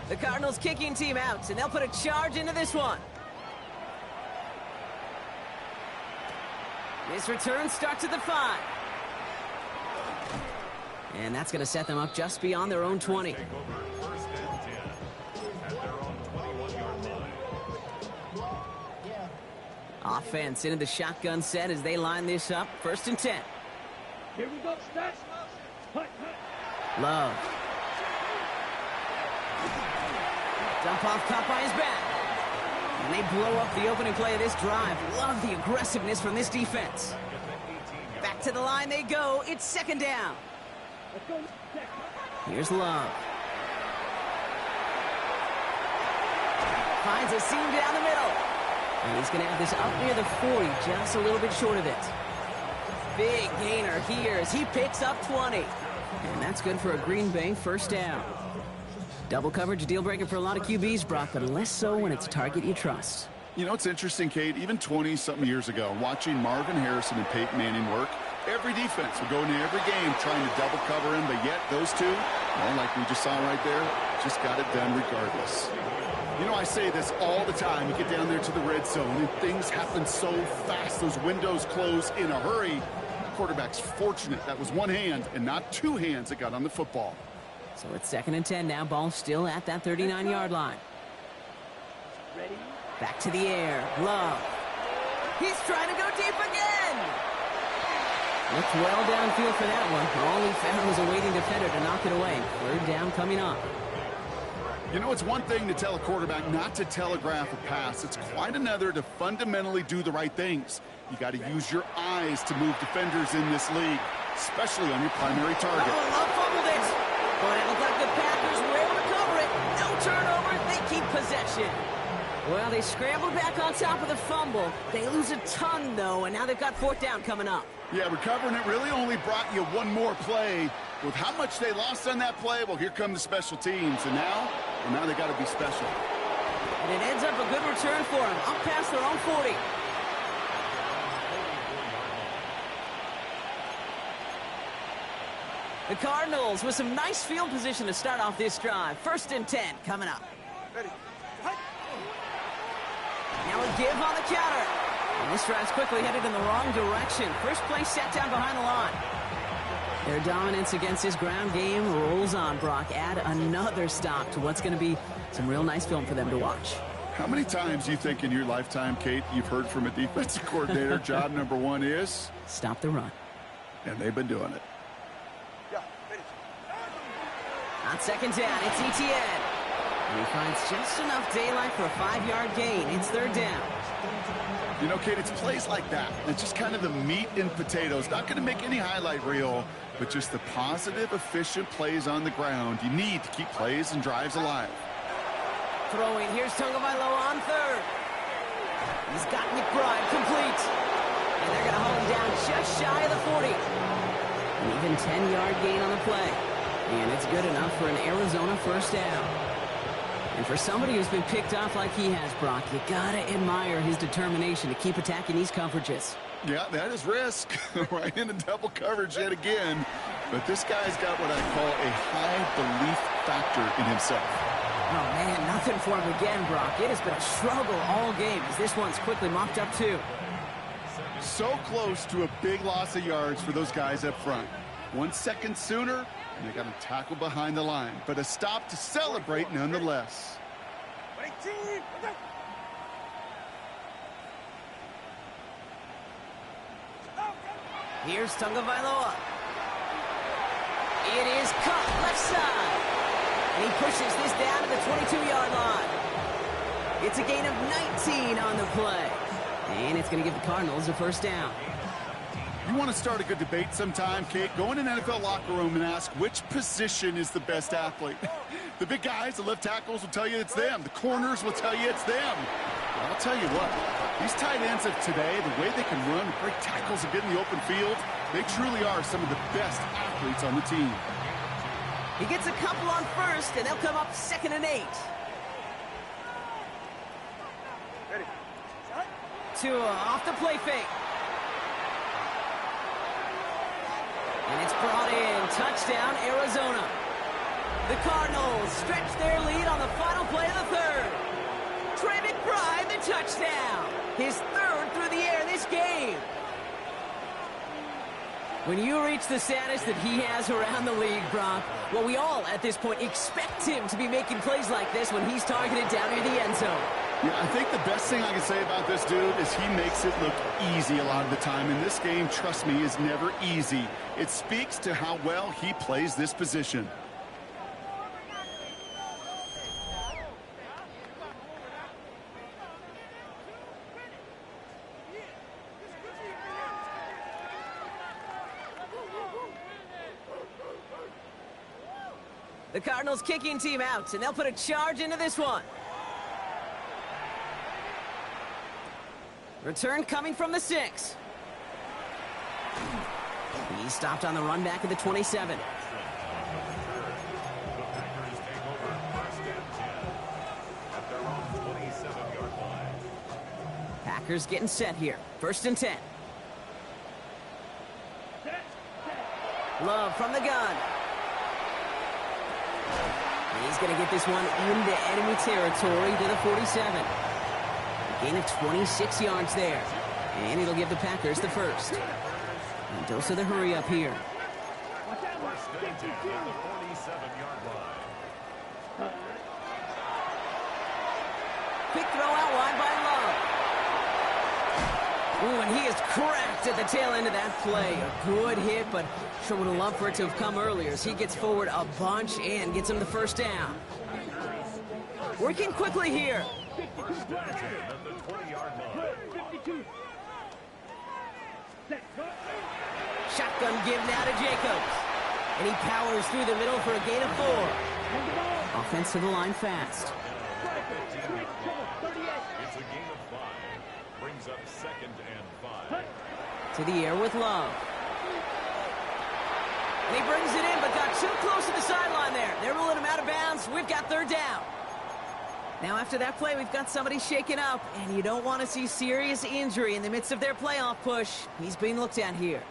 The Cardinals kicking team out, and they'll put a charge into this one. This return starts at the 5. And that's going to set them up just beyond their own 20. Take over 1st and 10 at their own 21-yard line. Offense into the shotgun set as they line this up. 1st and 10. Here we go, stats. Love. Dump off caught by his back. And they blow up the opening play of this drive. Love the aggressiveness from this defense. Back to the line they go. It's 2nd down. Let's go. Here's Love. Finds a seam down the middle. And he's going to have this up near the 40, just a little bit short of it. Big gainer here as he picks up 20. And that's good for a Green Bay 1st down. Double coverage, deal breaker for a lot of QBs, Brock, but less so when it's a target you trust. You know, it's interesting, Kate, even 20-something years ago, watching Marvin Harrison and Peyton Manning work, every defense would go into every game trying to double cover him, but yet those two, well, like we just saw right there, just got it done regardless. You know, I say this all the time. You get down there to the red zone, and things happen so fast. Those windows close in a hurry. The quarterback's fortunate. That was one hand and not 2 hands that got on the football. So it's 2nd and 10 now. Ball still at that 39-yard line. Ready? Back to the air. Love. He's trying to go deep again. Looked well downfield for that one. All he found was a waiting defender to knock it away. 3rd down coming up. You know, it's one thing to tell a quarterback not to telegraph a pass. It's quite another to fundamentally do the right things. You got to use your eyes to move defenders in this league, especially on your primary target. Oh, Love fumbled it. But it looked like the Packers were able to cover it. No turnover. They keep possession. Well, they scrambled back on top of the fumble. They lose a ton, though, and now they've got 4th down coming up. Yeah, recovering it really only brought you one more play. With how much they lost on that play, well, here come the special teams. And now they got to be special. And it ends up a good return for them, up past their own 40. The Cardinals with some nice field position to start off this drive. 1st and 10 coming up. Now a give on the counter. And this drive's quickly headed in the wrong direction. First play set down behind the line. Their dominance against his ground game rolls on, Brock. Add another stop to what's going to be some real nice film for them to watch. How many times do you think in your lifetime, Kate, you've heard from a defensive coordinator, job number 1 is? Stop the run. And they've been doing it. On 2nd down, it's Etienne. And he finds just enough daylight for a 5-yard gain. It's 3rd down. You know, Kate, it's plays like that. It's just kind of the meat and potatoes. Not going to make any highlight reel, but just the positive, efficient plays on the ground. You need to keep plays and drives alive. Throwing, here's Tagovailoa on third. He's got McBride complete. And they're going to hold him down just shy of the 40. An even 10-yard gain on the play. And it's good enough for an Arizona first down. And for somebody who's been picked off like he has, Brock, you got to admire his determination to keep attacking these coverages. Yeah, that is risk. Right into double coverage yet again. But this guy's got what I call a high belief factor in himself. Oh, man, nothing for him again, Brock. It has been a struggle all game as this one's quickly mopped up, too. So close to a big loss of yards for those guys up front. 1 second sooner, and they got a tackle behind the line. But a stop to celebrate nonetheless. Here's Tagovailoa. It is cut left side. And he pushes this down to the 22-yard line. It's a gain of 19 on the play. And it's going to give the Cardinals a first down. You want to start a good debate sometime, Kate? Go in an NFL locker room and ask which position is the best athlete. The big guys, the left tackles will tell you it's them. The corners will tell you it's them. But I'll tell you what, these tight ends of today, the way they can run, break tackles and get in the open field, they truly are some of the best athletes on the team. He gets a couple on first, and they'll come up 2nd and 8. Tua off the play fake. And it's brought in. Touchdown, Arizona. The Cardinals stretch their lead on the final play of the third. Trey McBride, the touchdown. His third through the air this game. When you reach the status that he has around the league, Brock, well, we all at this point expect him to be making plays like this when he's targeted down near the end zone. Yeah, I think the best thing I can say about this dude is he makes it look easy a lot of the time. And this game, trust me, is never easy. It speaks to how well he plays this position. The Cardinals kicking team out, and they'll put a charge into this one. Return coming from the 6. He's stopped on the run back at the 27. Packers getting set here. 1st and 10. Love from the gun. He's going to get this one into enemy territory to the 47. A gain of 26 yards there. And it'll give the Packers the first. And dose of the hurry up here. Quick throw out wide by Love. Ooh, and he is cracked at the tail end of that play. A good hit, but sure would have loved for it to have come earlier as he gets forward a bunch and gets him the first down. Working quickly here. Shotgun give now to Jacobs. And he powers through the middle for a gain of 4. Offense to the line fast. It's a gain of 5. Brings up 2nd and 5. To the air with Love. And he brings it in, but got too close to the sideline there. They're ruling him out of bounds. We've got 3rd down. Now after that play, we've got somebody shaken up, and you don't want to see serious injury in the midst of their playoff push. He's being looked at here.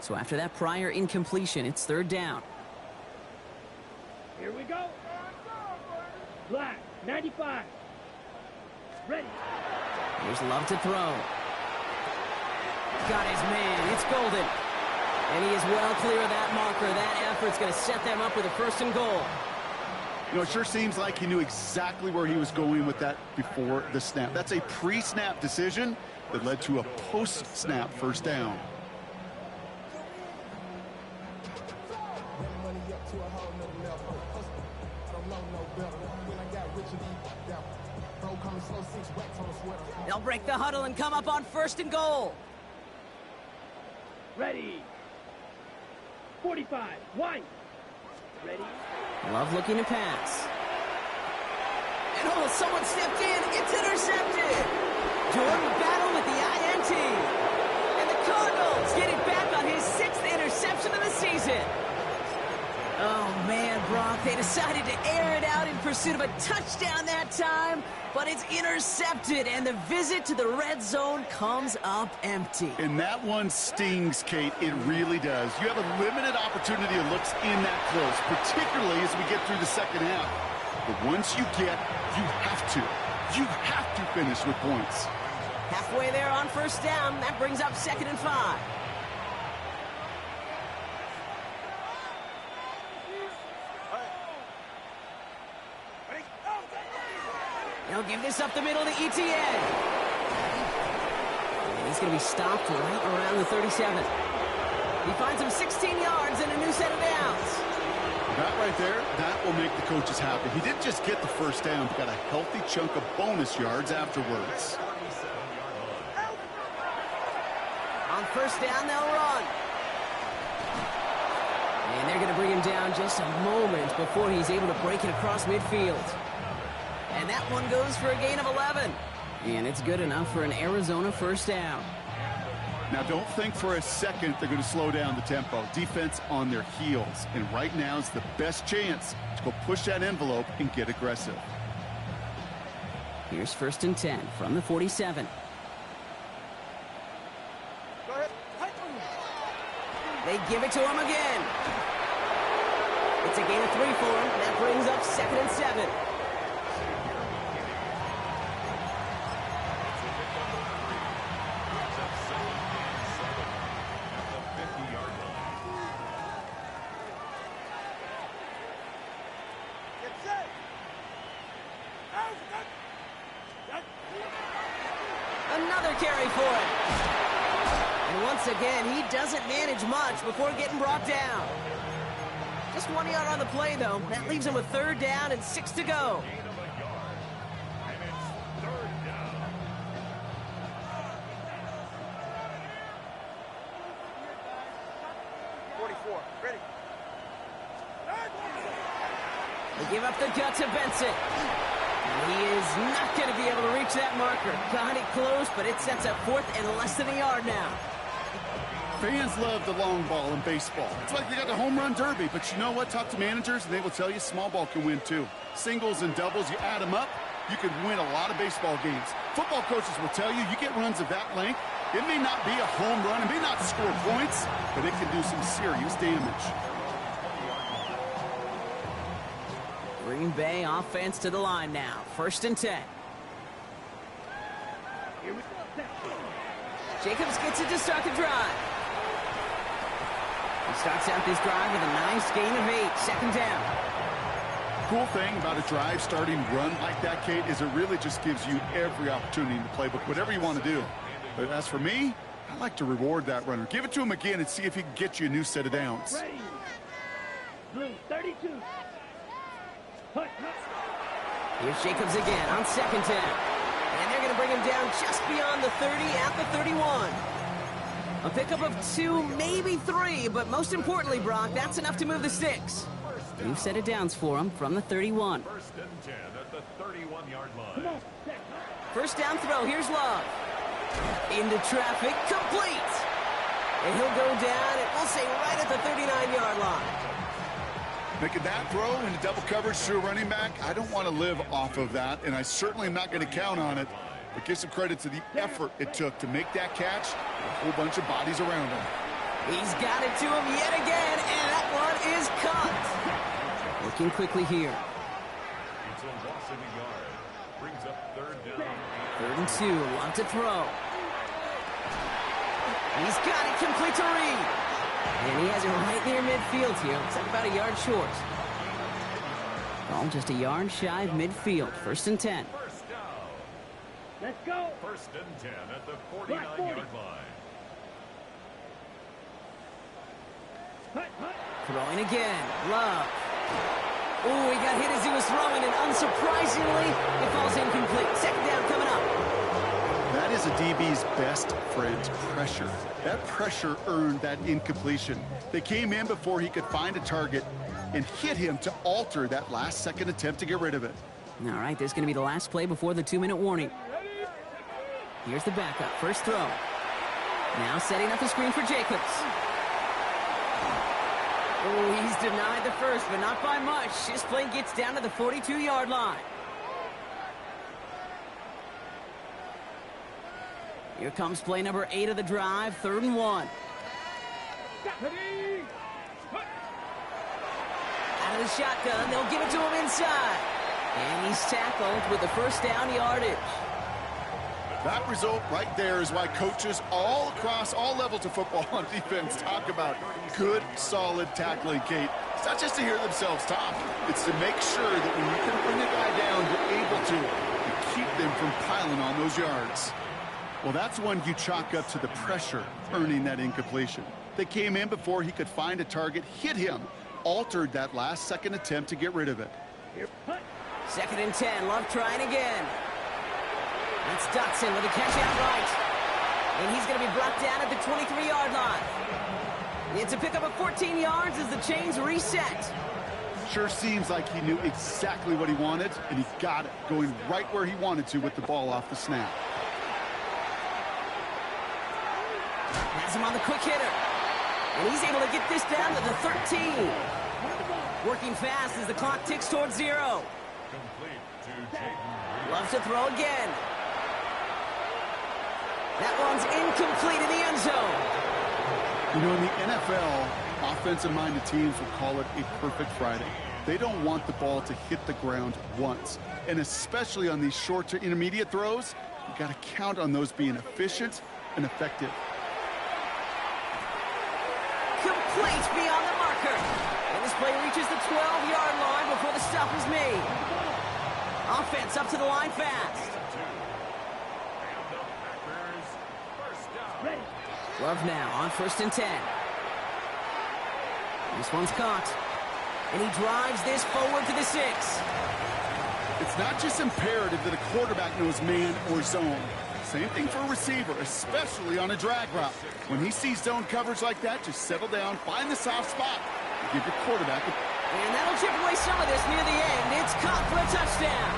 So after that prior incompletion, it's 3rd down. Here we go. Black, 95. Ready. Here's Love to throw. Got his man. It's Golden. And he is well clear of that marker. That effort's going to set them up with a 1st and goal. You know, it sure seems like he knew exactly where he was going with that before the snap. That's a pre-snap decision that led to a post-snap first down. They'll break the huddle and come up on 1st and goal. Ready. 45. Wide. Ready. Love looking to pass. And oh, someone stepped in. It's intercepted. Jordan battle with the INT. And the Cardinals get it back on his 6th interception of the season. Oh, man, Brock, they decided to air it out in pursuit of a touchdown that time, but it's intercepted, and the visit to the red zone comes up empty. And that one stings, Kate. It really does. You have a limited opportunity that looks in that close, particularly as we get through the second half. But once you have to finish with points. Halfway there on 1st down. That brings up 2nd and 5. He'll give this up the middle to ETN. And he's going to be stopped right around the 37. He finds him 16 yards and a new set of downs. That right there, that will make the coaches happy. He didn't just get the 1st down, he got a healthy chunk of bonus yards afterwards. On 1st down, they'll run. And they're going to bring him down just a moment before he's able to break it across midfield. And that one goes for a gain of 11. And it's good enough for an Arizona 1st down. Now, don't think for a second they're going to slow down the tempo. Defense on their heels. And right now is the best chance to go push that envelope and get aggressive. Here's 1st and 10 from the 47. Go ahead. They give it to him again. It's a gain of 3 for him. That brings up 2nd and 7. Another carry for him. And once again, he doesn't manage much before getting brought down. Just 1 yard on the play, though. That leaves him with 3rd down and 6 to go. Gain of a yard. And it's 3rd down. Ready. They give up the gut to Benson. And he is not going to be able to reach that marker. Got it close, but it sets up 4th and less than a yard now. Fans love the long ball in baseball. It's like they got the home run derby, but you know what? Talk to managers, and they will tell you small ball can win too. Singles and doubles, you add them up, you can win a lot of baseball games. Football coaches will tell you, you get runs of that length, it may not be a home run, it may not score points, but it can do some serious damage. Green Bay offense to the line now. 1st and 10. Here we go. Jacobs gets it to start the drive. He starts out this drive with a nice gain of 8. 2nd down. Cool thing about a drive starting run like that, Kate, is it really just gives you every opportunity in the playbook, whatever you want to do. But as for me, I like to reward that runner. Give it to him again and see if he can get you a new set of downs. Ready. Blue 32. Hut. Here's Jacobs again on 2nd down. And they're going to bring him down just beyond the 30 at the 31. A pickup of 2, maybe 3, but most importantly, Brock, that's enough to move the sticks. New set of downs for him from the 31. 1st and 10 at the 31-yard Come line. on. 1st down throw. Here's Love. Into traffic. Complete. And he'll go down, and we'll say right at the 39-yard line. Making that throw into double coverage to a running back, I don't want to live off of that, and I certainly am not going to count on it. But give some credit to the effort it took to make that catch, a whole bunch of bodies around him. He's got it to him yet again, and that one is caught. Looking quickly here. It's a loss of a yard. Brings up 3rd down. 3rd and 2, Love to throw. He's got it complete to Reed. And he has it right near midfield here. Looks like about a yard short. Ball just a yard shy of midfield. 1st and 10. 1st down. Let's go. 1st and 10 at the 49-yard line. Hut. Throwing again. Love. Ooh, he got hit as he was throwing, and unsurprisingly, it falls incomplete. Second down coming up. That is a DB's best friend, pressure. That pressure earned that incompletion. They came in before he could find a target and hit him to alter that last-second attempt to get rid of it. All right, this is going to be the last play before the 2-minute warning. Here's the backup. First throw. Now setting up the screen for Jacobs. Oh, he's denied the first, but not by much. This play gets down to the 42-yard line. Here comes play number 8 of the drive, 3rd and 1. Out of the shotgun, they'll give it to him inside. And he's tackled with the first down yardage. That result right there is why coaches all across all levels of football on defense talk about good, solid tackling, Kate. It's not just to hear themselves talk. It's to make sure that when you can bring a guy down, you're able to keep them from piling on those yards. Well, that's one you chalk up to the pressure earning that incompletion. They came in before he could find a target, hit him, altered that last-second attempt to get rid of it. 2nd and 10, Love trying again. That's Dotson with a catch out right. And he's going to be brought down at the 23-yard line. It's a pickup of 14 yards as the chains reset. Sure seems like he knew exactly what he wanted, and he got it, going right where he wanted to with the ball off the snap. Has him on the quick hitter. And he's able to get this down to the 13. Working fast as the clock ticks towards 0. Loves to throw again. That one's incomplete in the end zone. You know, in the NFL, offensive-minded teams will call it a perfect Friday. They don't want the ball to hit the ground once. And especially on these short to intermediate throws, you got to count on those being efficient and effective. Complete beyond the marker. And this play reaches the 12-yard line before the stop is made. Offense up to the line fast. Love now on 1st and 10. This one's caught. And he drives this forward to the 6. It's not just imperative that a quarterback knows man or zone. Same thing for a receiver, especially on a drag route. When he sees zone coverage like that, just settle down, find the soft spot, and give your quarterback a... And that'll chip away some of this near the end. It's caught for a touchdown.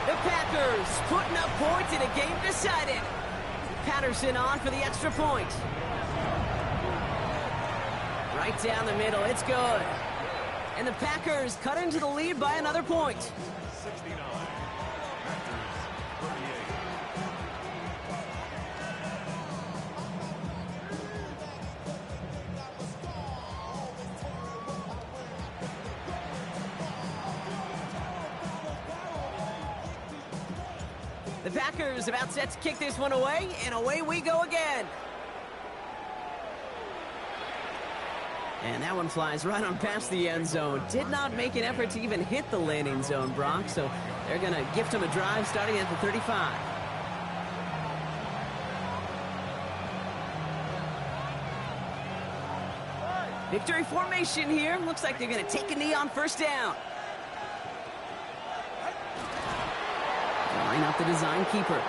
The Packers putting up points in a game decided. Patterson on for the extra point. Right down the middle, it's good. And the Packers cut into the lead by another point. 69. The Packers about set to kick this one away, and away we go again. And that one flies right on past the end zone. Did not make an effort to even hit the landing zone, Brock, so they're going to gift him a drive starting at the 35. Victory formation here. Looks like they're going to take a knee on 1st down. Line up the design keeper.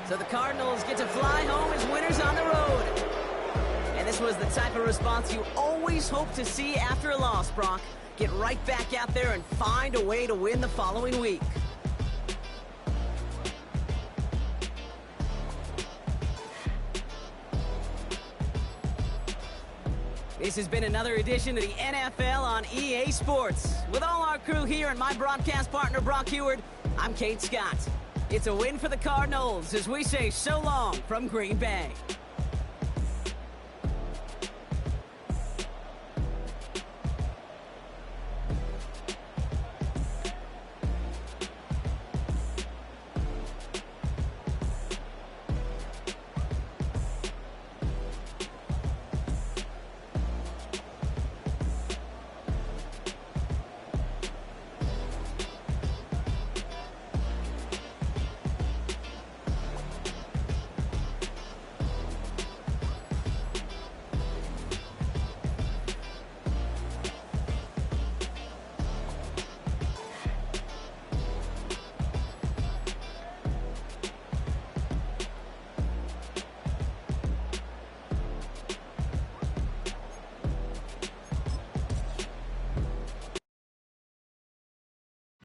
So the Cardinals get to fly home as winners on the road. And this was the type of response you always hope to see after a loss, Brock. Get right back out there and find a way to win the following week. This has been another edition of the NFL on EA Sports. With all our crew here and my broadcast partner, Brock Heward, I'm Kate Scott. It's a win for the Cardinals as we say so long from Green Bay.